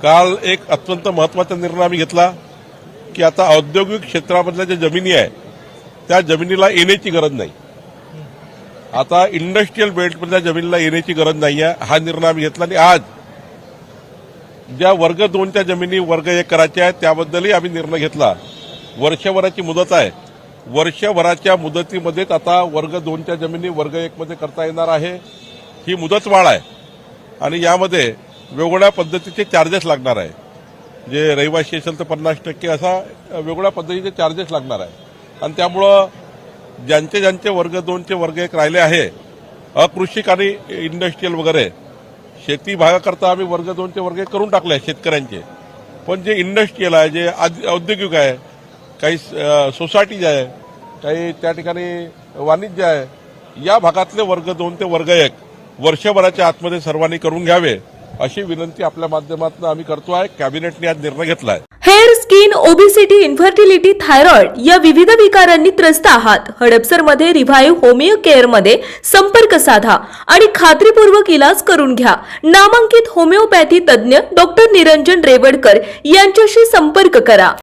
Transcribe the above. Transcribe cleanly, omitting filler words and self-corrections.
काल एक अत्यंत महत्त्वाचा निर्णय आम्ही घेतला की आता औद्योगिक क्षेत्रामधल्या ज्या जमिनी आहे त्या जमिनीला येण्याची गरज नाही। आता इंडस्ट्रियल बेल्टमधल्या जमिनीला येण्याची गरज नाही आहे, हा निर्णय आम्ही घेतला। आणि आज ज्या वर्ग 2च्या जमिनी वर्ग 1 करायच्या आहेत त्याबद्दलही आम्ही निर्णय घेतला। वर्षभराची मुदत आहे, वर्षभराच्या मुदतीमध्येच आता वर्ग 2च्या जमिनी वर्ग 1 मध्ये करता येणार आहे। ही मुदतवाढ आहे आणि यामध्ये वेगवेगळ्या पद्धतीचे चार्जेस लागणार आहे। जे रहिवासी असेल तर 50% असा वेगवेगळ्या पद्धतीचे चार्जेस लागणार आहे। आणि त्यामुळं ज्यांचे वर्ग 2चे वर्ग 1 राहिले आहे, अकृषिक आणि इंडस्ट्रियल वगैरे शेती भागाकरता आम्ही वर्ग 2चे वर्ग 1 करून टाकले आहे शेतकऱ्यांचे। पण जे इंडस्ट्रियल आहे, जे औद्योगिक आहे, काही सोसायटीज आहे, काही त्या ठिकाणी वाणिज्य आहे, या भागातले वर्ग 2 ते वर्ग 1 वर्षभराच्या आतमध्ये सर्वांनी करून घ्यावे अशी विनंती आपल्या माध्यमातून आम्ही करतो आहे। कॅबिनेटने आज निर्णय घेतला आहे। Hair, skin, obesity, infertility, thyroid या विविध विकारांनी त्रस्त आहात? हडपसरमध्ये रिव्हाइव्ह होमिओ केअर मध्ये संपर्क साधा आणि खात्रीपूर्वक इलाज करून घ्या। नामांकित होमिओपॅथी तज्ञ डॉक्टर निरंजन रेवडकर यांच्याशी संपर्क करा।